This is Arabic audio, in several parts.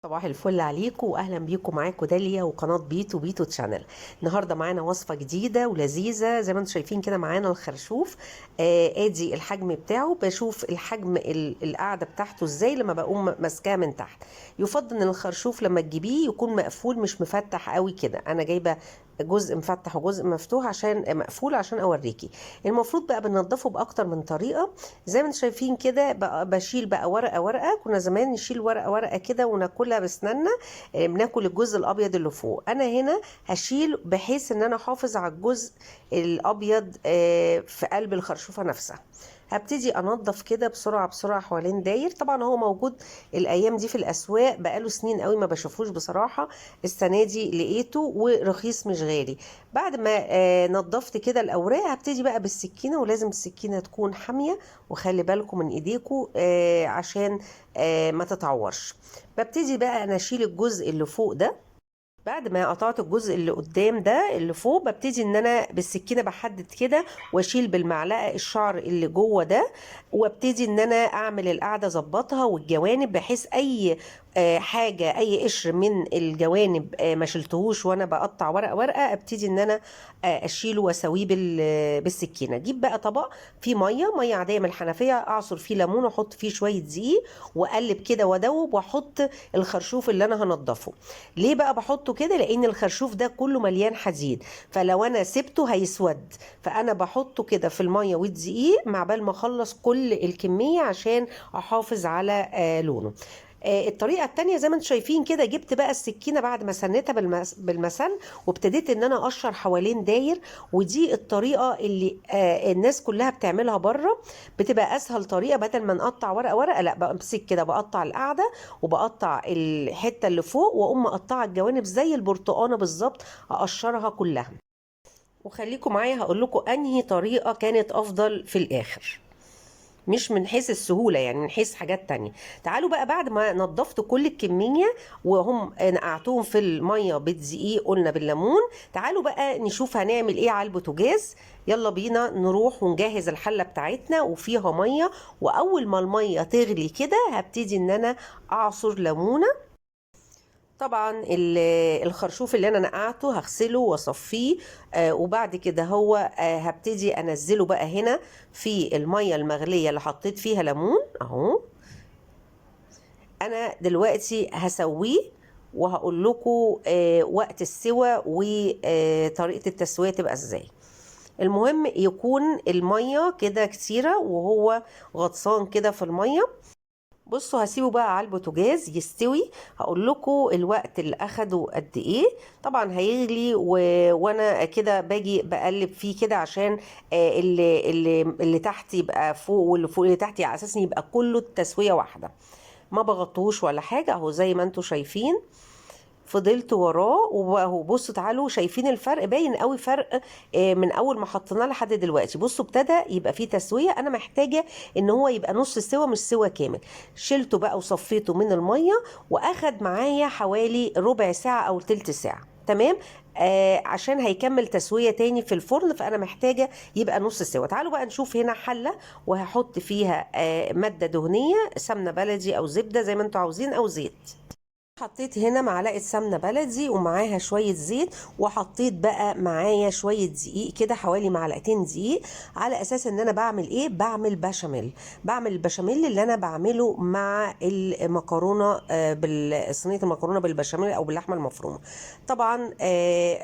صباح الفل عليكم واهلا بيكم. معاكم داليا وقناه بيتو تشانل. النهارده معانا وصفه جديده ولذيذه زي ما انتم شايفين كده. معانا الخرشوف. ادي الحجم بتاعه. بشوف الحجم القاعده بتاعته ازاي لما بقوم ماسكاه من تحت. يفضل ان الخرشوف لما تجيبيه يكون مقفول مش مفتح قوي كده. انا جايبه جزء مفتح وجزء مفتوح عشان مقفول عشان اوريكي. المفروض بقى بننضفه باكتر من طريقه. زي ما انتم شايفين كده بقى بشيل بقى ورقه ورقه. كنا زمان نشيل ورقه ورقه كده وناكلها باسناننا. بناكل الجزء الابيض اللي فوق. انا هنا هشيل بحيث ان انا احافظ على الجزء الابيض في قلب الخرشوفه نفسها. هبتدي انضف كده بسرعه بسرعه حوالين داير. طبعا هو موجود الايام دي في الاسواق، بقاله سنين قوي ما بشوفوش بصراحه. السنه دي لقيته ورخيص مش غالي. بعد ما نضفت كده الاوراق هبتدي بقى بالسكينه، ولازم السكينه تكون حاميه. وخلي بالكم من ايديكم عشان ما تتعورش. ببتدي بقى انا اشيل الجزء اللي فوق ده. بعد ما قطعت الجزء اللي قدام ده اللي فوق ببتدي ان انا بالسكينه بحدد كده واشيل بالمعلقه الشعر اللي جوه ده. وابتدي ان انا اعمل القاعده اظبطها والجوانب بحيث اي حاجه اي قشر من الجوانب ما شلتهوش وانا بقطع ورقه ورقه. ابتدي ان انا اشيله واسويه بالسكينه. اجيب بقى طبق فيه ميه عاديه من الحنفيه، اعصر فيه ليمون واحط فيه شويه دقيق واقلب كده وادوب واحط الخرشوف اللي انا هنضفه. ليه بقى بحطه كده؟ لان الخرشوف ده كله مليان حديد، فلو انا سبته هيسود. فانا بحطه كده في الميه والدقيق مع بال ما اخلص كل الكميه عشان احافظ على لونه. الطريقه التانية زي ما انتم شايفين كده، جبت بقى السكينه بعد ما سنتها بالمسن وابتديت ان انا اقشر حوالين داير. ودي الطريقه اللي الناس كلها بتعملها بره. بتبقى اسهل طريقه بدل ما نقطع ورقه ورقه. لا، بمسك كده بقطع القاعده وبقطع الحته اللي فوق واقوم مقطعه الجوانب زي البرتقانه بالظبط، اقشرها كلها. وخليكم معايا هقول لكم انهي طريقه كانت افضل في الاخر، مش من حيث السهولة، يعني من حيث حاجات تانية. تعالوا بقى بعد ما نضفت كل الكمية وهم نقعتهم في المية بالدقيق قلنا بالليمون، تعالوا بقى نشوف هنعمل ايه على البوتاجاز. يلا بينا نروح ونجهز الحلة بتاعتنا وفيها مية. واول ما المية تغلي كده هبتدي ان انا اعصر ليمونة. طبعا الخرشوف اللي انا نقعته هغسله واصفيه. وبعد كده هو هبتدي انزله بقى هنا في الميه المغليه اللي حطيت فيها ليمون اهو. انا دلوقتي هسويه وهقول لكم وقت السوى وطريقه التسويه تبقى ازاي. المهم يكون الميه كده كتيره وهو غطسان كده في الميه. بصوا هسيبه بقى على البوتاجاز يستوي. هقول لكم الوقت اللي اخده قد ايه. طبعا هيغلي وانا كده باجي بقلب فيه كده عشان اللي تحت يبقى فوق واللي فوق اللي تحت، على اساس يبقى كله التسويه واحده. ما بغطوش ولا حاجه اهو زي ما انتم شايفين. فضلت وراه وهو بصوا تعالوا شايفين الفرق باين قوي. فرق من اول ما حطيناه لحد دلوقتي. بصوا ابتدى يبقى فيه تسويه. انا محتاجه ان هو يبقى نص سوا مش سوا كامل. شلته بقى وصفيته من الميه واخد معايا حوالي ربع ساعه او تلت ساعه. تمام. عشان هيكمل تسويه تاني في الفرن، فانا محتاجه يبقى نص سوا. تعالوا بقى نشوف هنا حله وهحط فيها ماده دهنيه، سمنه بلدي او زبده زي ما انتوا عاوزين او زيت. حطيت هنا معلقه سمنه بلدي ومعاها شويه زيت، وحطيت بقى معايا شويه دقيق كده حوالي معلقتين دقيق، على اساس ان انا بعمل ايه؟ بعمل بشاميل. بعمل البشاميل اللي انا بعمله مع المكرونه صينيه المكرونه بالبشاميل او باللحمه المفرومه. طبعا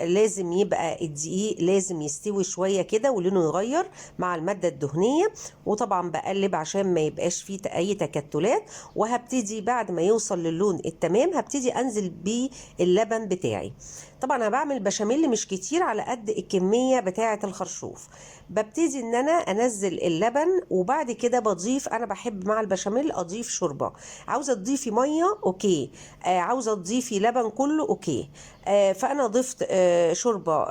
لازم يبقى الدقيق لازم يستوي شويه كده ولونه يغير مع الماده الدهنيه. وطبعا بقلب عشان ما يبقاش فيه اي تكتلات. وهبتدي بعد ما يوصل للون التمام هبتدي انزل باللبن بتاعي. طبعا انا بعمل بشاميل مش كتير على قد الكميه بتاعه الخرشوف. ببتدي ان انا انزل اللبن وبعد كده بضيف. انا بحب مع البشاميل اضيف شوربه. عاوزه تضيفي ميه اوكي، عاوزه تضيفي لبن كله اوكي. فانا ضفت شوربه،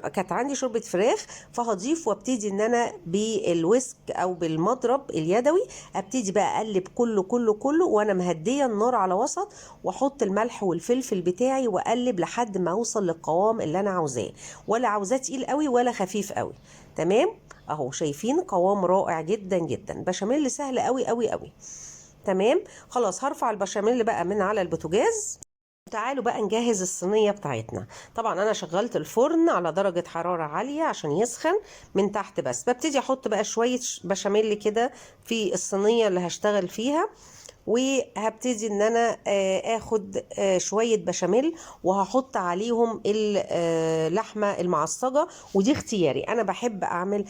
كانت عندي شوربه فراخ فهضيف. وابتدي ان انا بالويسك او بالمضرب اليدوي ابتدي بقى اقلب كله كله كله وانا مهديه النار على وسط، واحط الملح والفلفل بتاعي واقلب لحد ما اوصل للقوام اللي انا عاوزاه. ولا عاوزاه تقيل قوي ولا خفيف قوي. تمام. اهو شايفين قوام رائع جدا جدا. بشاميل سهل قوي قوي قوي. تمام. خلاص هرفع البشاميل بقى من على البوتاجاز. تعالوا بقى نجهز الصينية بتاعتنا. طبعا انا شغلت الفرن على درجة حرارة عالية عشان يسخن من تحت، بس ببتدي احط بقى شوية بشاميل كده في الصينية اللي هشتغل فيها، وهبتدي ان انا اخد شوية بشاميل وهحط عليهم اللحمة المعصجة، ودي اختياري، انا بحب اعمل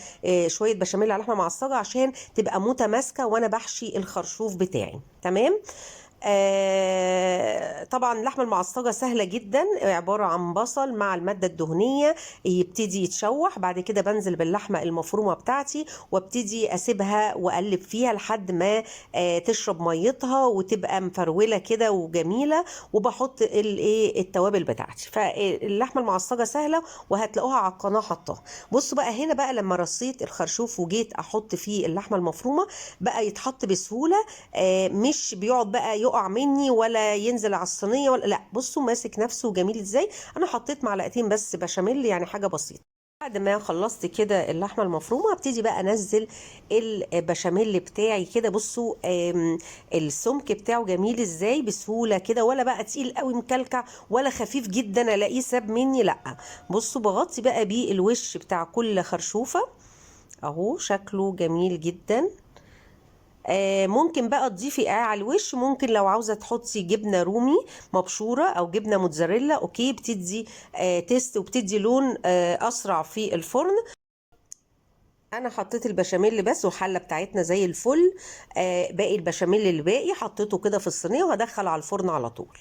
شوية بشاميل على لحمة معصجة عشان تبقى متماسكة وانا بحشي الخرشوف بتاعي. تمام. طبعا اللحمه المعصجه سهله جدا، عباره عن بصل مع الماده الدهنيه يبتدي يتشوح، بعد كده بنزل باللحمه المفرومه بتاعتي وابتدي اسيبها واقلب فيها لحد ما تشرب ميتها وتبقى مفروله كده وجميله، وبحط التوابل بتاعتي. فاللحمه المعصجه سهله وهتلاقوها على القناه حطاها. بصوا بقى هنا بقى لما رصيت الخرشوف وجيت احط فيه اللحمه المفرومه بقى يتحط بسهوله، مش بيقعد بقى يقع مني ولا ينزل على الصينيه ولا لا. بصوا ماسك نفسه جميل ازاي. انا حطيت معلقتين بس بشاميل، يعني حاجه بسيطه. بعد ما خلصت كده اللحمه المفرومه ابتدي بقى انزل البشاميل بتاعي كده. بصوا السمك بتاعه جميل ازاي بسهوله كده، ولا بقى تقيل قوي مكلكع ولا خفيف جدا الاقيه ساب مني، لا. بصوا بغطي بقى بيه الوش بتاع كل خرشوفه اهو، شكله جميل جدا. ممكن بقى تضيفي على الوش، ممكن لو عاوزه تحطي جبنه رومي مبشوره او جبنه موتزاريلا، اوكي، بتدي تيست وبتدي لون اسرع في الفرن. انا حطيت البشاميل بس والحله بتاعتنا زي الفل. باقي البشاميل اللي باقي حطيته كده في الصينيه وهدخل على الفرن على طول.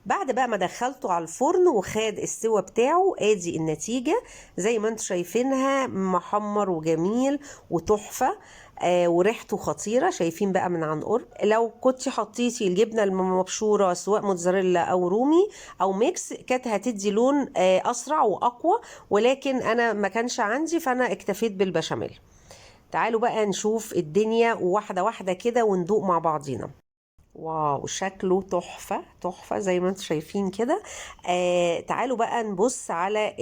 بعد بقى ما دخلته على الفرن وخد السوا بتاعه، ادي النتيجة زي ما انتم شايفينها، محمر وجميل وتحفة. وريحته خطيرة، شايفين بقى من عن قرب. لو كنت حطيتي الجبنة المبشورة سواء موتزاريلا او رومي او ميكس كانت هتدي لون اسرع واقوى، ولكن انا ما كانش عندي فانا اكتفيت بالبشاميل. تعالوا بقى نشوف الدنيا واحدة واحدة كده وندوق مع بعضينا. واو، شكله تحفة تحفة زي ما انتم شايفين كده. تعالوا بقى نبص على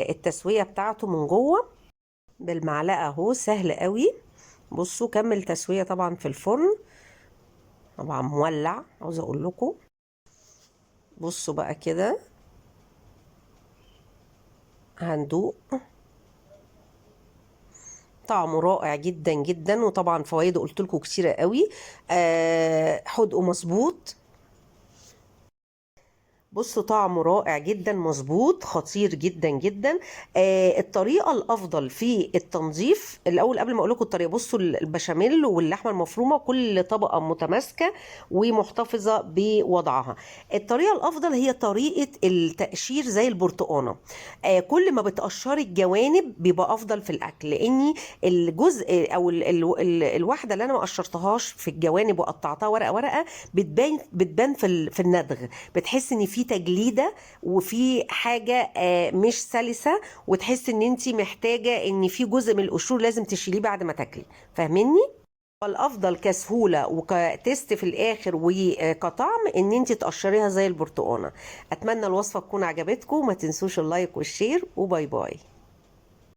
التسوية بتاعته من جوه بالمعلقة اهو، سهل قوي. بصوا كمل تسوية طبعا في الفرن، طبعا مولع عاوزة اقول لكم. بصوا بقى كده هندوق. طعمه رائع جدا جدا، وطبعا فوائده قلت لكم كتيرة قوي. حدقه مظبوط. بصوا طعمه رائع جدا، مظبوط، خطير جدا جدا. الطريقه الافضل في التنظيف الاول قبل ما اقول لكم الطريقه، بصوا البشاميل واللحمه المفرومه كل طبقه متماسكه ومحتفظه بوضعها. الطريقه الافضل هي طريقه التقشير زي البرتقانه. كل ما بتقشري الجوانب بيبقى افضل في الاكل، لاني الجزء او الواحده اللي انا ما قشرتهاش في الجوانب وقطعتها ورقه ورقه بتبان في الندغ، بتحس ان في تجليده وفي حاجه مش سلسه، وتحس ان انت محتاجه ان في جزء من القشور لازم تشيليه بعد ما تاكلي. فاهميني؟ الافضل كسهوله وكتست في الاخر وكطعم ان انت تقشريها زي البرتقانه. اتمنى الوصفه تكون عجبتكم، ما تنسوش اللايك والشير، وباي باي.